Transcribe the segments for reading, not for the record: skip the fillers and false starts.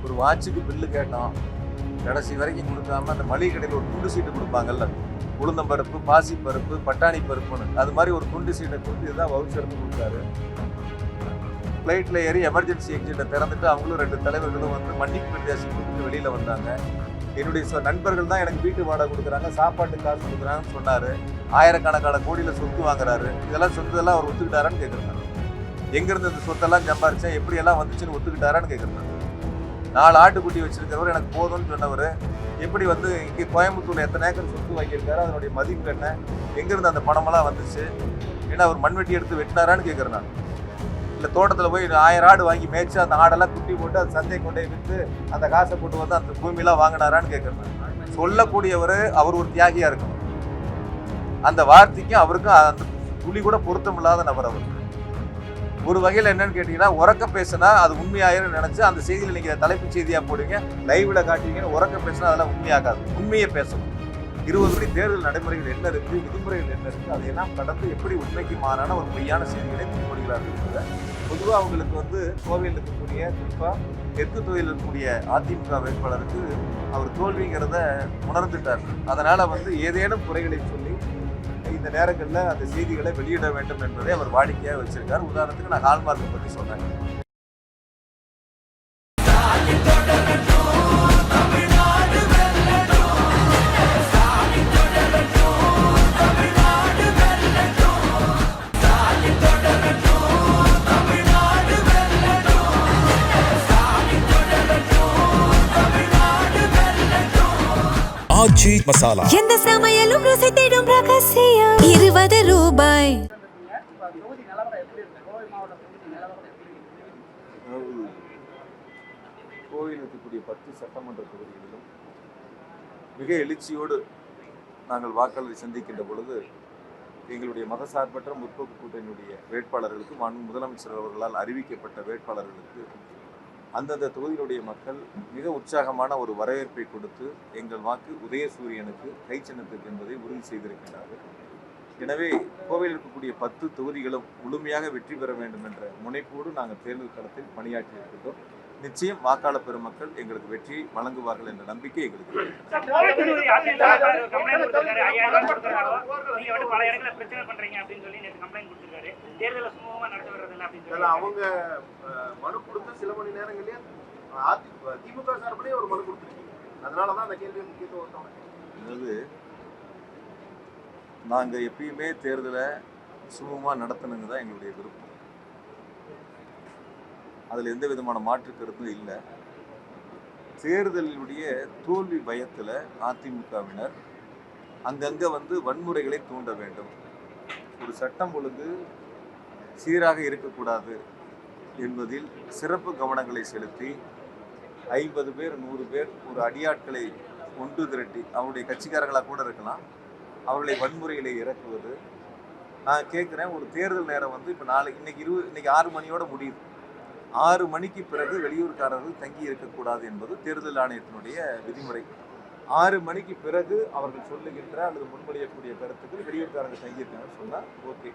ஒரு வாட்சுக்கு பில்லு கேட்டோம், கடைசி வரைக்கும் கொடுக்காம அந்த மளிகை கடையில் ஒரு துண்டு சீட்டு கொடுப்பாங்கல்ல, உளுந்தம்பருப்பு, பாசிப்பருப்பு, பட்டாணி பருப்புன்னு, அது மாதிரி ஒரு துண்டு சீட்டை கொடுத்து இதுதான் வவுச்சர்னு கொடுத்தாரு. ஃப்ளைட்டில் ஏறி எமர்ஜென்சி எக்ஸிட்டை திறந்துட்டு அவங்களும் 2 தலைவர்களும் வந்து மன்னிப்பு கடிதாசி கொடுத்துட்டு வெளியில் வந்தாங்க. என்னுடைய நண்பர்கள் தான் எனக்கு வீட்டு வாடகை கொடுக்குறாங்க, சாப்பாட்டு காசு கொடுக்குறாங்கன்னு சொன்னார். ஆயிரக்கணக்கான கோடியில் சொத்து வாங்குறாரு. இதெல்லாம் சொத்தெல்லாம் அவர் ஒத்துக்கிட்டாரான்னு கேட்குறேன். எங்கேருந்து இந்த சொத்தெல்லாம் சம்பாரிச்சேன், எப்படியெல்லாம் வந்துச்சுன்னு ஒத்துக்கிட்டாரான்னு கேட்குறேன். 4 ஆட்டுக்குட்டி வச்சிருக்கிறவர் எனக்கு போதும்னு சொன்னவர் எப்படி வந்து இங்கே கோயம்புத்தூர்ல எத்தனை ஏக்கர் சொத்து வாங்கியிருக்காரு, அதனுடைய மதிப்பு என்ன, எங்கேருந்து அந்த பணமெல்லாம் வந்துச்சு, ஏன்னா அவர் மண்வெட்டி எடுத்து வெட்டினாரான்னு கேட்குறேன் நான். இல்லை தோட்டத்தில் போய் 1000 ஆடு வாங்கி மேய்ச்சி அந்த ஆடெல்லாம் குட்டி போட்டு அது சந்தை கொண்டே விற்று அந்த காசை போட்டு வந்து அந்த பூமியெல்லாம் வாங்கினாரான்னு கேட்குறேன். சொல்லக்கூடியவர் அவர் ஒரு தியாகியாக இருக்கணும். அந்த வார்த்தைக்கும் அவருக்கும் அந்த துளி கூட பொருத்தம் இல்லாத நபர் அவர். ஒரு வகையில் என்னன்னு கேட்டீங்கன்னா, உறக்க பேசினா அது உண்மையாயிரும் நினைச்சு அந்த செய்தியில் நீங்கள் தலைப்புச் செய்தியாக போடுவீங்க, லைவ்ல காட்டுவீங்கன்னு. உறக்க பேசினா அதெல்லாம் உண்மையாகாது. உண்மையை பேசணும். 20 தேர்தல் நடைமுறைகள் என்ன இருக்கு, விதிமுறைகள் என்ன இருக்கு, அதையெல்லாம் கடந்து எப்படி உண்மைக்கு மாறான ஒரு பொய்யான செய்திகளை முன்மொழிகிறார்கள். பொதுவாக அவங்களுக்கு வந்து கோவையில் இருக்கக்கூடிய, குறிப்பாக தெற்கு தொகுதியில் இருக்கக்கூடிய அதிமுக வேட்பாளருக்கு அவர் தோல்விங்கிறத உணர்ந்துட்டார். அதனால வந்து ஏதேனும் குறைகளை சொல்லி இந்த நேரங்களில் அந்த செய்திகளை வெளியிட வேண்டும் என்பதை அவர் வாடிக்கையாக வச்சிருக்கார். உதாரணத்துக்கு நான் ஹால்மார்க்கை பற்றி சொன்னேன். ஆச்சி மசாலா எந்த சமையலும் ருசி தேடும் ரகசியம் 20 ரூபாய். கோவையில் இருக்கக்கூடிய 10 சட்டமன்ற தொகுதிகளிலும் மிக எழுச்சியோடு நாங்கள் வாக்காளரை சந்திக்கின்ற பொழுது எங்களுடைய மதசார்பற்ற முற்போக்கு கூட்டணியுடைய வேட்பாளர்களுக்கு மாண்பு முதலமைச்சர் அவர்களால் அறிவிக்கப்பட்ட வேட்பாளர்களுக்கு அந்தந்த தொகுதியினுடைய மக்கள் மிக உற்சாகமான ஒரு வரவேற்பை கொடுத்து எங்கள் வாக்கு உதயசூரியனுக்கு கை சின்னத்துக்கு என்பதை உறுதி செய்திருக்கின்றார்கள். எனவே கோவையில் இருக்கக்கூடிய 10 தொகுதிகளும் முழுமையாக வெற்றி பெற வேண்டும் என்ற முனைப்போடு நாங்கள் தேர்தல் களத்தில் பணியாற்றி இருக்கின்றோம். நிச்சயம் வாக்காளர் பெருமக்கள் எங்களுக்கு வெற்றியை வழங்குவார்கள் என்ற நம்பிக்கை எங்களுக்கு. அவங்க மனு கொடுத்த சில மணி நேரங்களே திமுக சார்பிலே ஒரு மனு கொடுத்துருக்கீங்க. அதனாலதான் அந்த கேள்வி முக்கியத்துவம். அதாவது நாங்கள் எப்பயுமே தேர்தலை சுமூகமாக நடத்தணுங்க தான் எங்களுடைய விருப்பம். அதில் எந்த விதமான மாற்று கருத்தும் இல்லை. தேர்தலுடைய தோல்வி பயத்தில் அதிமுகவினர் அங்கங்கே வந்து வன்முறைகளை தூண்ட வேண்டும், ஒரு சட்டம் ஒழுங்கு சீராக இருக்கக்கூடாது என்பதில் சிறப்பு கவனங்களை செலுத்தி 50 பேர் 100 பேர் ஒரு அடியாட்களை ஒன்று திரட்டி, அவருடைய கட்சிக்காரங்களாக கூட இருக்கலாம், அவர்களை வன்முறைகளை இறக்குவது. நான் கேட்குறேன், ஒரு தேர்தல் நேரம் வந்து இப்போ இன்னைக்கு 6 மணியோட முடியுது. 6 மணிக்கு பிறகு வெளியூர்காரர்கள் தங்கி இருக்கக்கூடாது என்பது தேர்தல் ஆணையத்தினுடைய விதிமுறை. 6 மணிக்கு பிறகு அவர்கள் சொல்லுகின்ற அல்லது முன்மொழியக்கூடிய கருத்துக்கள் வெளியூர்காரர்கள் தங்கியிருக்காங்கன்னு சொன்னால் ஓகே.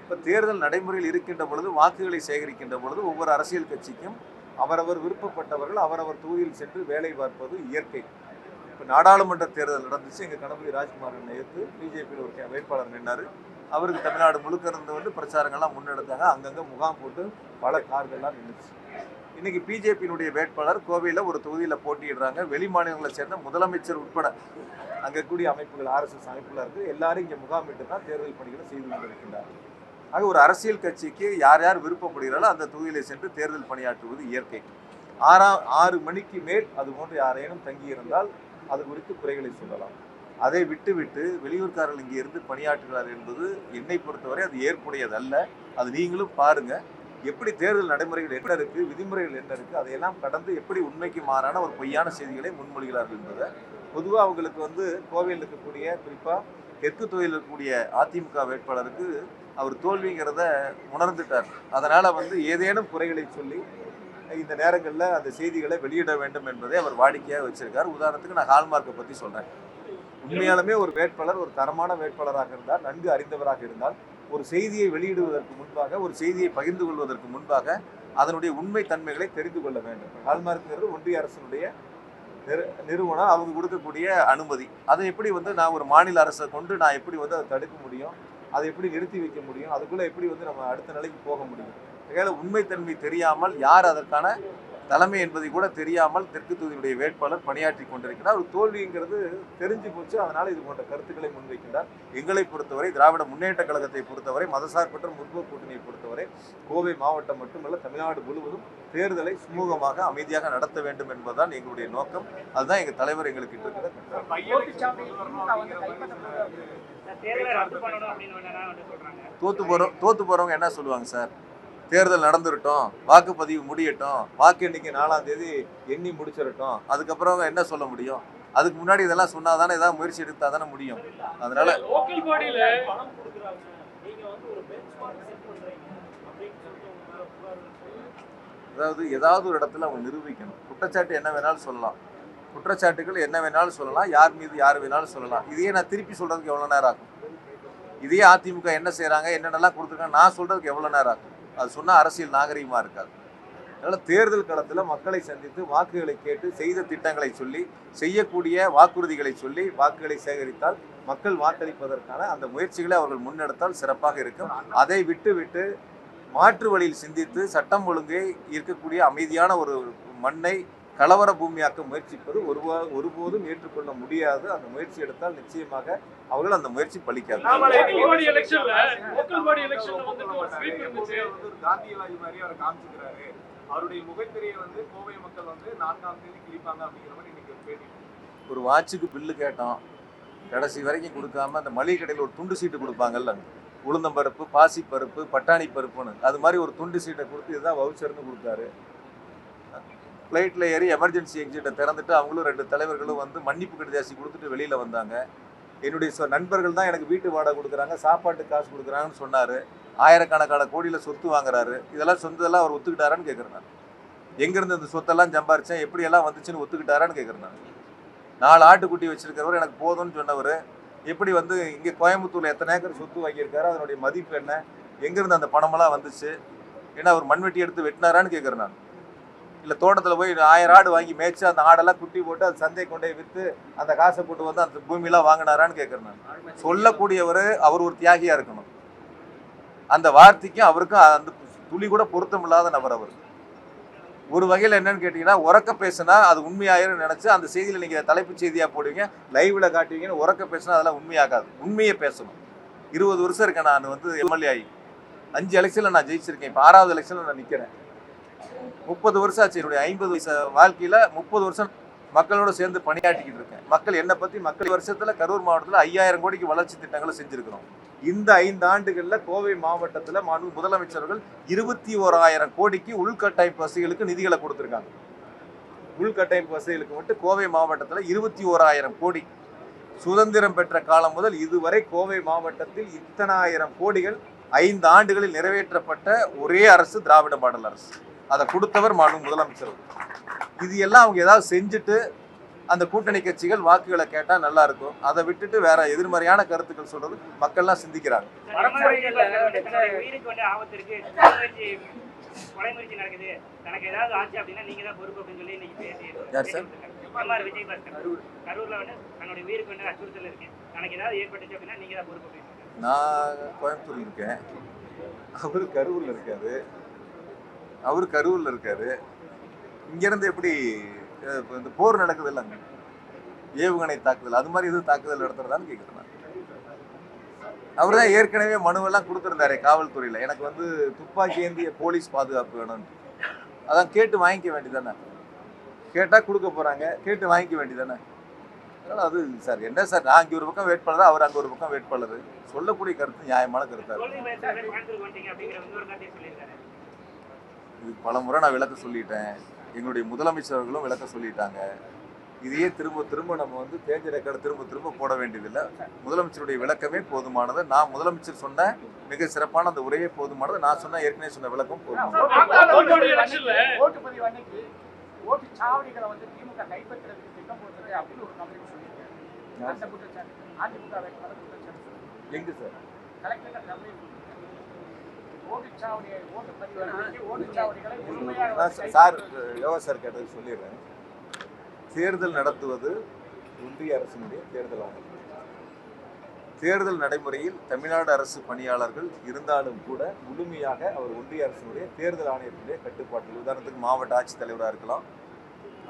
இப்போ தேர்தல் நடைமுறையில் இருக்கின்ற பொழுது, வாக்குகளை சேகரிக்கின்ற பொழுது ஒவ்வொரு அரசியல் கட்சிக்கும் அவரவர் விருப்பப்பட்டவர்கள் அவரவர் தொகுதியில் சென்று வேலை பார்ப்பது இயற்கை. இப்போ நாடாளுமன்ற தேர்தல் நடந்துச்சு. எங்கள் கணபதி ராஜ்குமார் நேற்று பிஜேபியில் ஒரு வேட்பாளர் நின்றார். அவருக்கு தமிழ்நாடு முழுக்க இருந்து வந்து பிரச்சாரங்கள்லாம் முன்னெடுத்தாங்க. அங்கங்கே முகாம் போட்டு பல கார்கள்லாம் நின்றுச்சு. இன்னைக்கு பிஜேபியினுடைய வேட்பாளர் கோவையில் ஒரு தொகுதியில் போட்டியிடுறாங்க. வெளி மாநிலங்களை சேர்ந்த முதலமைச்சர் உட்பட அங்கே கூடிய அமைப்புகள், RSS அமைப்புகள் இருக்குது, எல்லாரும் இங்கே முகாமிட்டு தான் தேர்தல் பணிகளை செய்து கொண்டிருக்கின்றார்கள். ஆக ஒரு அரசியல் கட்சிக்கு யார் யார் விருப்பப்படுகிறாரோ அந்த தொகுதியிலே சென்று தேர்தல் பணியாற்றுவது இயற்கை. 6 மணிக்கு மேல் அது போன்று யாரேனும் தங்கியிருந்தால் அது குறித்து குறைகளை சொல்லலாம். அதை விட்டுவிட்டு வெளியூர்காரர்கள் இங்கே இருந்து பணியாற்றுகிறார் என்பது என்னை பொறுத்தவரை அது ஏற்புடையதல்ல. அது நீங்களும் பாருங்க, எப்படி தேர்தல் நடைமுறைகள் என்ன இருக்குது, விதிமுறைகள் என்ன இருக்குது, அதையெல்லாம் கடந்து எப்படி உண்மைக்கு மாறான ஒரு பொய்யான செய்திகளை முன்மொழிகிறார்கள் என்பதை. பொதுவாக அவங்களுக்கு வந்து கோவையில் இருக்கக்கூடிய, குறிப்பாக தெற்கு தொகுதியில் இருக்கக்கூடிய அதிமுக வேட்பாளருக்கு அவர் தோல்விங்கிறத உணர்ந்துட்டார். அதனால் வந்து ஏதேனும் குறைகளை சொல்லி இந்த நேரங்களில் அந்த செய்திகளை வெளியிட வேண்டும் என்பதை அவர் வாடிக்கையாக வச்சிருக்கார். உதாரணத்துக்கு நான் ஹால்மார்க்கை பற்றி சொல்கிறேன். உண்மையாலுமே ஒரு வேட்பாளர் ஒரு தரமான வேட்பாளராக இருந்தால், நன்கு அறிந்தவராக இருந்தால், ஒரு செய்தியை வெளியிடுவதற்கு முன்பாக, ஒரு செய்தியை பகிர்ந்து கொள்வதற்கு முன்பாக அதனுடைய உண்மை தன்மைகளை தெரிந்து கொள்ள வேண்டும். ஹால்மார்க்ங்கிறது ஒன்றிய அரசினுடைய நிறுவனம், அவங்க கொடுக்கக்கூடிய அனுமதி. அதை எப்படி வந்து நான் ஒரு மாநில அரசை கொண்டு நான் எப்படி வந்து அதை தடுக்க முடியும், அதை எப்படி நிறுத்தி வைக்க முடியும், அதுக்குள்ளே எப்படி வந்து நம்ம அடுத்த நிலைக்கு போக முடியும்? அதனால் உண்மைத்தன்மை தெரியாமல் யார் அதற்கான தலைமை என்பதை கூட தெரியாமல் தெற்கு தொகுதியுடைய வேட்பாளர் பணியாற்றி கொண்டிருக்கிறார். ஒரு தோல்விங்கிறது தெரிஞ்சு போச்சு. அதனால் இது போன்ற கருத்துக்களை முன்வைக்கின்றார். எங்களை பொறுத்தவரை, திராவிட முன்னேற்ற கழகத்தை பொறுத்தவரை, மதசார்பற்ற முற்போக்கு கூட்டணியை பொறுத்தவரை கோவை மாவட்டம் மட்டுமல்ல தமிழ்நாடு முழுவதும் தேர்தலை சுமூகமாக அமைதியாக நடத்த வேண்டும் என்பதுதான் எங்களுடைய நோக்கம். அதுதான் எங்கள் தலைவர் எங்களுக்கு இருக்கிற தோத்து போறவங்க என்ன சொல்லுவாங்க சார்? தேர்தல் நடந்துருட்டோம், வாக்குப்பதிவு முடியட்டும், வாக்கு எண்ணிக்கை 4ஆம் தேதி எண்ணி முடிச்சிடட்டும், அதுக்கப்புறம் என்ன சொல்ல முடியும்? அதுக்கு முன்னாடி இதெல்லாம் சொன்னாதானே ஏதாவது முயற்சி எடுத்தா தானே முடியும். அதனால அதாவது ஏதாவது ஒரு இடத்துல அவங்க நிரூபிக்கணும். குற்றச்சாட்டு என்ன வேணாலும் சொல்லலாம், குற்றச்சாட்டுகள் என்ன வேணாலும் சொல்லலாம், யார் மீது யார் வேணாலும் சொல்லலாம். இதையே நான் திருப்பி சொல்றதுக்கு எவ்வளோ நேரம் ஆகும்? இதையே அதிமுக என்ன செய்யறாங்க, என்னென்னலாம் கொடுத்துருக்காங்க நான் சொல்றதுக்கு எவ்வளோ நேரம் ஆகும்? அது சொன்னால் அரசியல் நாகரிகமாக இருக்காது. அதனால் தேர்தல் களத்தில் மக்களை சந்தித்து வாக்குகளை கேட்டு செய்த திட்டங்களை சொல்லி செய்யக்கூடிய வாக்குறுதிகளை சொல்லி வாக்குகளை சேகரித்தால் மக்கள் வாக்களிப்பதற்கான அந்த முயற்சிகளை அவர்கள் முன்னெடுத்தால் சிறப்பாக இருக்கும். அதை விட்டு மாற்று வழியில் சிந்தித்து சட்டம் ஒழுங்கை இருக்கக்கூடிய அமைதியான ஒரு மண்ணை கலவர பூமியாக்க முயற்சிப்பது ஒருபோதும் ஏற்றுக்கொள்ள முடியாது. அந்த முயற்சி எடுத்தால் நிச்சயமாக அவர்கள் அந்த முயற்சி பலிக்காது. ஒரு வாட்சுக்கு பில்லு கேட்டோம், கடைசி வரைக்கும் கொடுக்காம அந்த மளிகை கடையில் ஒரு துண்டு சீட்டு கொடுப்பாங்கல்ல, உளுந்தம்பருப்பு, பாசிப்பருப்பு, பட்டாணி பருப்புன்னு, அது மாதிரி ஒரு துண்டு சீட்டை கொடுத்து இதுதான் வவுச்சர்னு கொடுத்தாரு. ஃப்ளைட்டில் ஏறி எமர்ஜென்சி எக்ஸிட்டை திறந்துட்டு அவங்களும் 2 தலைவர்களும் வந்து மன்னிப்பு கடிதாசி கொடுத்துட்டு வெளியில் வந்தாங்க. என்னுடைய நண்பர்கள் தான் எனக்கு வீட்டு வாடகை கொடுக்குறாங்க, சாப்பாட்டு காசு கொடுக்குறாங்கன்னு சொன்னார். ஆயிரக்கணக்கான கோடியில் சொத்து வாங்குறாரு. இதெல்லாம் சொந்தெல்லாம் அவர் ஒத்துக்கிட்டாரான்னு கேட்குறேன் நான். எங்கேருந்து இந்த சொத்தெல்லாம் சம்பாரிச்சேன், எப்படியெல்லாம் வந்துச்சுன்னு ஒத்துக்கிட்டாரான்னு கேட்குறேன் நான். 4 ஆட்டுக்குட்டி வச்சிருக்கிறவர் எனக்கு போதும்னு சொன்னவர் எப்படி வந்து இங்கே கோயம்புத்தூரில் எத்தனை ஏக்கர் சொத்து வாங்கியிருக்காரு, அதனுடைய மதிப்பு என்ன, எங்கேருந்து அந்த பணமெல்லாம் வந்துச்சு, ஏன்னா அவர் மண்வெட்டி எடுத்து வெட்டினாரான்னு கேட்குறேன் நான். இல்லை தோட்டத்தில் போய் 1000 ஆடு வாங்கி மேய்ச்சி அந்த ஆடெல்லாம் குட்டி போட்டு அது சந்தை கொண்டே விற்று அந்த காசை போட்டு வந்து அந்த பூமியெல்லாம் வாங்கினாரான்னு கேட்குறேன் நான். சொல்லக்கூடியவர் அவர் ஒரு தியாகியாக இருக்கணும். அந்த வார்த்தைக்கும் அவருக்கும் அந்த துளி கூட பொருத்தம் இல்லாத நபர் அவர். ஒரு வகையில் என்னன்னு கேட்டிங்கன்னா, உறக்க பேசுனா அது உண்மையாயிரும் நினச்சி அந்த செய்தியில் நீங்கள் தலைப்புச் செய்தியாக போடுவீங்க, லைவில் காட்டுவீங்கன்னு. உறக்க பேசுனா அதெல்லாம் உண்மையாகாது. உண்மையை பேசணும். 20 வருஷம் இருக்கேன் நான் வந்து எம்எல்ஏ ஆகி, 5 எலெக்ஷனில் நான் ஜெயிச்சிருக்கேன். இப்போ 6வது எலெக்ஷனில் நான் நிற்கிறேன். 30 வருஷம் ஆச்சு என்னுடைய 50 வயசு வாழ்க்கையில். 30 வருஷம் மக்களோட சேர்ந்து பணியாற்றிக்கிட்டு இருக்கேன். மக்கள் என்னை பற்றி மக்கள் வருஷத்தில் கரூர் மாவட்டத்தில் 5000 கோடிக்கு வளர்ச்சி திட்டங்களை செஞ்சுருக்கிறோம். இந்த 5 ஆண்டுகளில் கோவை மாவட்டத்தில் முதலமைச்சர்கள் 21,000 கோடிக்கு உள்கட்டமைப்பு வசதிகளுக்கு நிதிகளை கொடுத்துருக்காங்க. உள்கட்டமைப்பு வசதிகளுக்கு மட்டும் கோவை மாவட்டத்தில் 21,000 கோடி. சுதந்திரம் பெற்ற காலம் முதல் இதுவரை கோவை மாவட்டத்தில் இத்தனை ஆயிரம் கோடிகள் 5 ஆண்டுகளில் நிறைவேற்றப்பட்ட ஒரே அரசு திராவிட மாடல் அரசு. அதை கொடுத்தவர் முதலமைச்சர். இது எல்லாம் அவங்க ஏதாவது செஞ்சுட்டு அந்த கூட்டணி கட்சிகள் வாக்குகளை கேட்டால் நல்லா இருக்கும். அதை விட்டுட்டு வேற எதிர்மறையான கருத்துக்கள் சொல்றது மக்கள்லாம் சிந்திக்கிறாங்க. நான் கோயம்புத்தூர்ல இருக்கேன், அவரு கரூர்ல இருக்காரு. இங்கிருந்து எப்படி இந்த போர் நடக்குது இல்லைங்க, ஏவுகணை தாக்குதல், அது மாதிரி எதுவும் தாக்குதல் நடத்துறதான்னு கேட்குறேன். அவர் தான் ஏற்கனவே மனுவெல்லாம் கொடுத்துருந்தாரு காவல்துறையில், எனக்கு வந்து துப்பாக்கி ஏந்திய போலீஸ் பாதுகாப்பு வேணும்னு. அதான் கேட்டு வாங்கிக்க வேண்டியதானே, கேட்டால் கொடுக்க போகிறாங்க, கேட்டு வாங்கிக்க வேண்டியதானே. அதனால் அது சார் என்ன சார், நான் இங்கே ஒரு பக்கம் வேட்பாளர், அவர் அங்கே ஒரு பக்கம் வேட்பாளர், சொல்லக்கூடிய கருத்து நியாயமான கருத்தாக இது பல முறை நான் விளக்க சொல்லிட்டேன். எங்களுடைய முதலமைச்சர்களும் விளக்க சொல்லிட்டாங்க. இதையே திரும்ப நம்ம வந்து தேஞ்ச ரெக்கார்டு திரும்ப போட வேண்டியதில்லை. முதலமைச்சருடைய விளக்கமே போதுமானது. நான் முதலமைச்சர் சொன்ன மிக சிறப்பான அந்த உரையே போதுமானது. நான் சொன்ன ஏற்கனவே சொன்ன விளக்கம் போதுமானது. எங்க சார் சார் யோகா சார் கேட்டது சொல்லிடுறேன். தேர்தல் நடத்துவது ஒன்றிய அரசினுடைய தேர்தல் ஆணையம். தேர்தல் நடைமுறையில் தமிழ்நாடு அரசு பணியாளர்கள் இருந்தாலும் கூட முழுமையாக அவர் ஒன்றிய அரசினுடைய தேர்தல் ஆணையத்தினுடைய கட்டுப்பாட்டில், உதாரணத்துக்கு மாவட்ட ஆட்சித்தலைவராக இருக்கலாம்,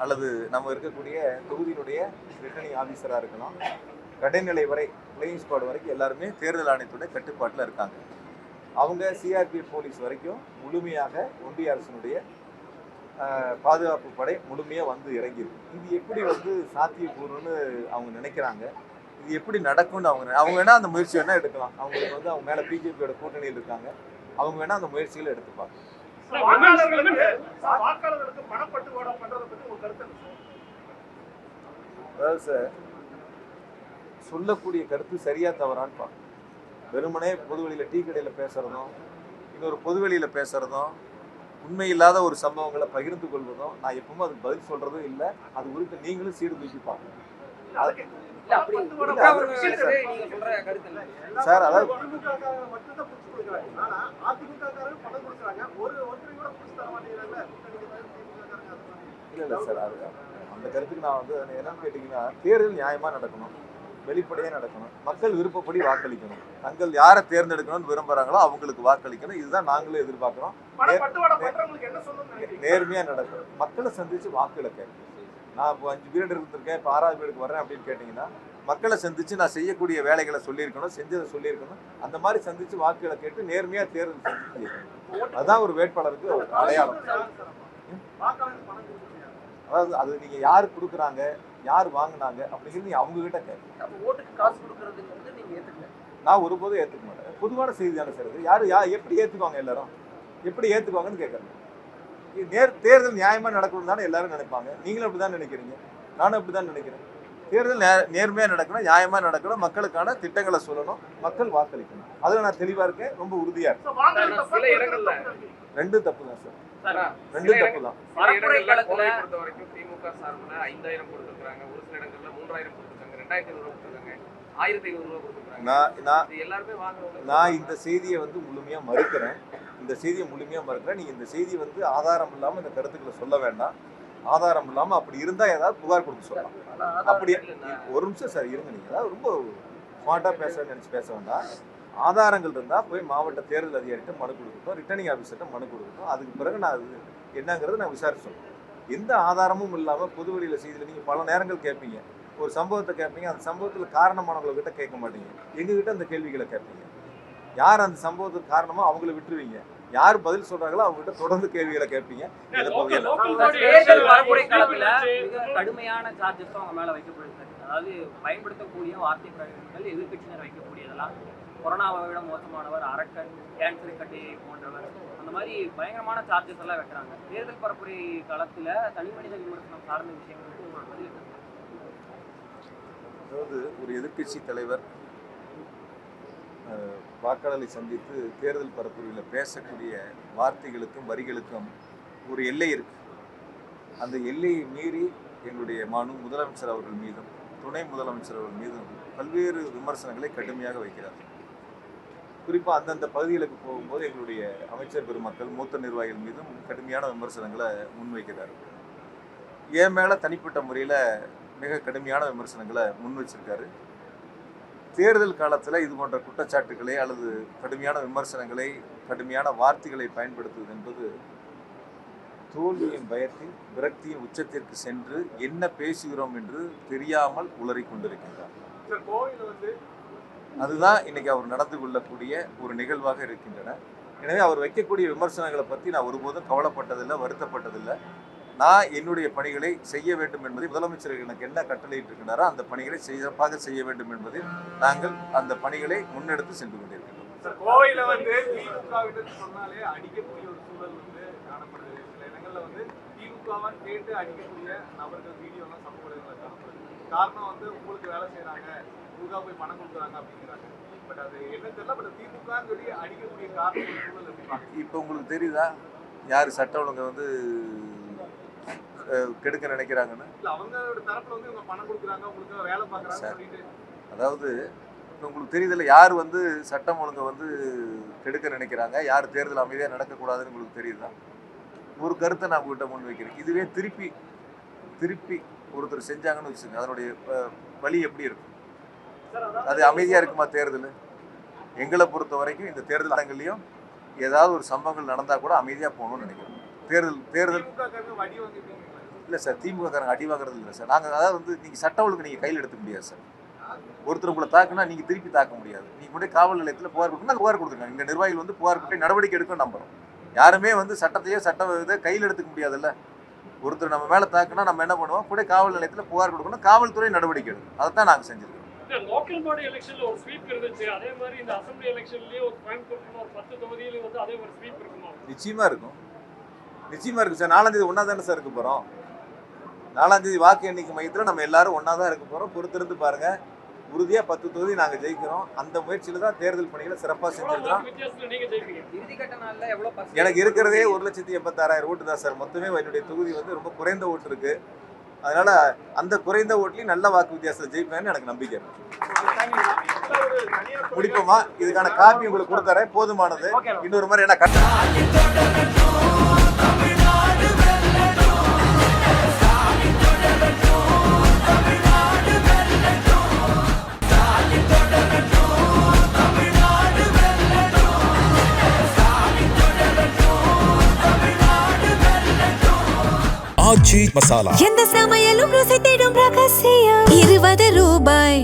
அல்லது நம்ம இருக்கக்கூடிய தொகுதியினுடைய ரிட்டர்னிங் ஆஃபீஸராக இருக்கலாம், கடைநிலை வரை பிளேயிங் ஸ்குவாட் வரைக்கும் எல்லாருமே தேர்தல் ஆணையத்துடைய கட்டுப்பாட்டில் இருக்காங்க. அவங்க சிஆர்பிஎஃப் போலீஸ் வரைக்கும் முழுமையாக ஒன்றிய அரசினுடைய பாதுகாப்பு படை முழுமையாக வந்து இறங்கியிருக்கு. இது எப்படி வந்து சாத்தியக்கூறுன்னு அவங்க நினைக்கிறாங்க, இது எப்படி நடக்கும்னு அவங்க வேணா அந்த முயற்சி வேணா எடுக்கலாம். அவங்களுக்கு வந்து அவங்க மேலே பிஜேபியோட கூட்டணியில் இருக்காங்க, அவங்க வேணா அந்த முயற்சிகளை எடுத்துப்பாங்க. அதாவது சார், சொல்லக்கூடிய கருத்து சரியா தவறான்னு பார்க்கணும். வெறுமனே பொதுவெளியில் டீ கடையில் பேசுறதும், இன்னொரு பொதுவெளியில் பேசுறதும், உண்மை இல்லாத ஒரு சம்பவங்களை பகிர்ந்து கொள்வதும், நான் எப்பவுமே அதுக்கு பதில் சொல்றதும் இல்லை. அது குறித்து நீங்களும் சீடு தூக்கி பார்க்கணும் சார். அதாவது இல்லை சார், அது அந்த கருத்துக்கு நான் வந்து என்னன்னு கேட்டீங்கன்னா, தேர்தல் நியாயமா நடக்கணும், வெளிப்படையாக நடக்கணும், மக்கள் விருப்பப்படி வாக்களிக்கணும், தங்கள் யாரை தேர்ந்தெடுக்கணும்னு விரும்புறாங்களோ அவங்களுக்கு வாக்களிக்கணும். இதுதான் நாங்களும் எதிர்பார்க்கிறோம். நேர்மையா நடக்கணும், மக்களை சந்திச்சு வாக்குகளை கேட்கணும். நான் இப்போ 5 பீரியட் இருந்திருக்கேன், இப்போ 6வது பீரியடுக்கு வரேன் அப்படின்னு கேட்டிங்கன்னா, மக்களை சந்திச்சு நான் செய்யக்கூடிய வேலைகளை சொல்லியிருக்கணும், செஞ்சதை சொல்லியிருக்கணும். அந்த மாதிரி சந்திச்சு வாக்குகளை கேட்டு நேர்மையா தேர்தல் சந்திச்சு அதுதான் ஒரு வேட்பாளருக்கு ஒரு அடையாளம். அதாவது அது நீங்க யாரு கொடுக்குறாங்க, யார் வாங்கினாங்க அப்படிங்கிறது நீங்க அவங்க கிட்ட கேட்கணும். நான் ஒருபோதும் ஏற்றுக்க மாட்டேன். பொதுவான செய்தி தானே சார் இது. யார் எப்படி ஏற்றுக்குவாங்க, எல்லாரும் எப்படி ஏற்றுக்குவாங்கன்னு கேட்குறேன். தேர்தல் நியாயமா நடக்கணும் தானே எல்லாரும் நினைப்பாங்க. நீங்களும் அப்படிதான் நினைக்கிறீங்க, நானும் அப்படிதான் நினைக்கிறேன். தேர்தல் நேர்மையா நடக்கணும், நியாயமா நடக்கணும், மக்களுக்கான திட்டங்களை சொல்லணும், மக்கள் வாக்களிக்கணும். அதுல நான் தெளிவா இருக்கேன், ரொம்ப உறுதியா இருக்கேன். ரெண்டும் தப்பு தான் சார், ரெண்டும் தப்பு தான். திமுக சார்பில் 5000 கொடுத்துருக்காங்க, ஒரு சில இடங்கள்ல 3000 கொடுத்துருக்காங்க, 2500 கொடுத்துருக்காங்க, 1500 கொடுத்துருக்காங்க. நான் இந்த செய்தியை வந்து முழுமையா மறுக்கிறேன். இந்த செய்தியை முழுமையா மறுக்கிறேன். நீங்க இந்த செய்தி வந்து ஆதாரம் இல்லாம இந்த கருத்துக்களை சொல்ல வேண்டாம். ஆதாரம் இல்லாம அப்படி இருந்தா ஏதாவது புகார் கொடுத்து சொல்லலாம். அப்படி ஒரு நிமிஷம் சார் இருங்க. நீங்க ஏதாவது ரொம்ப ஸ்மார்ட்டா பேசுறேன்னு நினைச்சு பேச வேண்டாம். ஆதாரங்கள் இருந்தா போய் மாவட்ட தேர்தல் அதிகாரிகிட்ட மனு கொடுக்கட்டும், ரிட்டர்னிங் ஆஃபீஸர்கிட்ட மனு கொடுக்கட்டும். அதுக்கு பிறகு நான் அது என்னங்கிறது நான் விசாரிச்சு சொல்றேன். எந்த ஆதாரமும் இல்லாம பொதுவெளியில செய்தியில நீங்க பல நேரங்கள் கேட்பீங்க, ஒரு சம்பவத்தை கேட்பீங்க, அந்த சம்பவத்துல காரணமானவங்ககிட்ட கேட்க மாட்டீங்க, எங்ககிட்ட அந்த கேள்விகளை கேட்பீங்க. யார் அந்த சம்பவத்துக்கு காரணமோ அவங்களை விட்டுருவீங்க, யார் பதில் சொல்றாங்களோ அவங்ககிட்ட தொடர்ந்து கேள்விகளை கேட்பீங்க. கடுமையான சார்ஜஸ் அவங்க மேல வைக்கப்படுது. அதாவது பயன்படுத்தக்கூடிய வார்த்தை பிரயோகங்கள் எதிர்கட்சியினர் வைக்கக்கூடியதெல்லாம் கொரோனாவை விட மோசமானவர், அரக்கன், கேன்சரை கட்டி போன்றவர், அந்த மாதிரி பயங்கரமான சார்ஜஸ் எல்லாம் வைக்கிறாங்க. தேர்தல் பரப்புரை காலத்துல தனி மனித விமர்சனம் சார்ந்த விஷயங்களுக்கு உங்களோட பதில். அதாவது ஒரு எதிர்கட்சி தலைவர் வாக்காளரை சந்தித்து தேர்தல் பரப்புரையில் பேசக்கூடிய வார்த்தைகளுக்கும் வரிகளுக்கும் ஒரு எல்லை இருக்கு. அந்த எல்லையை மீறி எங்களுடைய முதலமைச்சர் அவர்கள் மீதும் துணை முதலமைச்சர் அவர்கள் மீதும் பல்வேறு விமர்சனங்களை கடுமையாக வைக்கிறார். குறிப்பாக அந்தந்த பகுதிகளுக்கு போகும்போது எங்களுடைய அமைச்சர் பெருமக்கள், மூத்த நிர்வாகிகள் மீதும் கடுமையான விமர்சனங்களை முன்வைக்கிறார். என் மேலே தனிப்பட்ட முறையில் மிக கடுமையான விமர்சனங்களை முன் வச்சிருக்காரு. தேர்தல் காலத்தில் இது போன்ற குற்றச்சாட்டுகளை அல்லது கடுமையான விமர்சனங்களை, கடுமையான வார்த்தைகளை பயன்படுத்துவது என்பது தோல்வியின் பயத்தில் விரக்தியின் உச்சத்திற்கு சென்று என்ன பேசுகிறோம் என்று தெரியாமல் உளறி கொண்டிருக்கின்றார். அதுதான் இன்னைக்கு அவர் நடந்து கொள்ளக்கூடிய ஒரு நிகழ்வாக இருக்கின்றன. எனவே அவர் வைக்கக்கூடிய விமர்சனங்களை பற்றி நான் ஒருபோதும் கவலைப்பட்டதில்லை, வருத்தப்பட்டதில்லை. நான் என்னுடைய பணிகளை செய்ய வேண்டும் என்பதை முதலமைச்சர் எனக்கு என்ன கட்டளையிட்டிருக்கிறாரோ அந்த பணிகளை சிறப்பாக செய்ய வேண்டும் என்பதில் நாங்கள் அந்த பணிகளை முன்னெடுத்து சென்று கொண்டிருக்கிறோம். கோவையில வந்து திமுகவினர் சொன்னாலே அடிக்கக்கூடிய ஒரு சூழல் வந்து காணப்படுது. சில இடங்கள்ல வந்து திமுகவை கேட்டு அடிக்கக்கூடிய நபர்கள் வீடியோ எல்லாம் சமூக வலைதளங்களில் காணப்படுது. காரணம் வந்து உங்களுக்கு வேலை செய்யறாங்க, திமுக போய் பணம் கொடுக்குறாங்க அப்படிங்கிறாங்க. பட் அது என்ன தெரியல, பட் திமுகன்னு சொல்லி அடிக்கக்கூடிய காரணம் சூழல் எப்படி? இப்போ உங்களுக்கு தெரியுதா யார் சட்ட ஒழுங்கை வந்து கெடுக்க நினைக்கிறாங்கன்னு? அவங்களோட தரப்புல வந்து இவங்க பணம் கொடுக்குறாங்க, உங்களுக்கு வேலை பார்க்குறாங்க சொல்லிட்டு. அதாவது இப்போ உங்களுக்கு தெரியுதுல்ல, யார் வந்து சட்டம் ஒழுங்கை வந்து கெடுக்க நினைக்கிறாங்க, யார் தேர்தல் அமைதியாக நடக்கக்கூடாதுன்னு உங்களுக்கு தெரியுதா? ஒரு கருத்தை நான் உங்கள்கிட்ட முன் வைக்கிறேன். இதுவே திருப்பி ஒருத்தர் செஞ்சாங்கன்னு வச்சுங்க, அதனுடைய வழி எப்படி இருக்கும்? அது அமைதியாக இருக்குமா தேர்தல்? எங்களை பொறுத்த வரைக்கும் இந்த தேர்தல் இடங்கள்லையும் ஏதாவது ஒரு சம்பவங்கள் நடந்தால் கூட அமைதியாக போகணும்னு நினைக்கிறோம். தேர்தல் இல்லை சார், திமுககாரங்க அடி வாங்குறது இல்லை சார். நாங்கள் அதாவது வந்து நீங்கள் சட்ட ஒழுங்கு நீங்கள் கையில் எடுத்துக்க முடியாது சார். ஒருத்தர் உங்களை தாக்குனா நீங்கள் திருப்பி தாக்க முடியாது. நீங்கள் கூட காவல் நிலையத்தில் புகார் கொடுக்கணும், நாங்கள் புகார் கொடுத்துருக்காங்க. இங்கே நிர்வாகிகள் வந்து புகார் கொடுத்து நடவடிக்கை எடுக்க நம்புகிறோம். யாருமே வந்து சட்ட இதை கையில் எடுத்துக்க முடியாதுல்ல. ஒருத்தர் நம்ம மேலே தாக்குனா நம்ம என்ன பண்ணுவோம், கூட காவல் நிலையத்தில் புகார் கொடுக்கணும், காவல்துறை நடவடிக்கை எடுக்கணும். அதை தான் நாங்கள் செஞ்சுருக்கோம். லோக்கல் பாடி எலெக்ஷன்ல ஒரு ஸ்வீப் இருந்துச்சு, அதே மாதிரி இந்த அசெம்பிளி எலெக்ஷன்லயே ஒரு கோயம்புத்தூர்ல ஒரு 10 தொகுதியில வந்து அதே ஒரு ஸ்வீப் இருக்குமா? நிச்சயமா இருக்கும் சார். 4ஆம் தேதி ஒன்றா தானே சார் இருக்க போகிறோம். 4ஆம் தேதி வாக்கு எண்ணிக்கை மையத்தில் நம்ம எல்லாரும் ஒன்றா தான் இருக்க போகிறோம். பொறுத்திருந்து பாருங்க. உறுதியாக 10 தொகுதி நாங்கள் ஜெயிக்கிறோம். அந்த முயற்சியில் தான் தேர்தல் பணிகளை சிறப்பாக செஞ்சுருக்கிறோம். எனக்கு இருக்கிறதே 1,86,000 ஓட்டு தான் சார். மொத்தமே என்னுடைய தொகுதி வந்து ரொம்ப குறைந்த ஓட்டு இருக்கு. அதனால அந்த குறைந்த ஓட்டுலையும் நல்ல வாக்கு வித்தியாசத்தில் ஜெயிப்பேன்னு எனக்கு நம்பிக்கை இருக்கு. முடிப்போமா? இதுக்கான காப்பி உங்களுக்கு கொடுத்துறேன், போதுமானது. இன்னொரு மாதிரி என்ன ஆச்சி மசாலா. எந்த சமையலும் ருசி தேடும் ரகசியம் 20 ரூபாய்.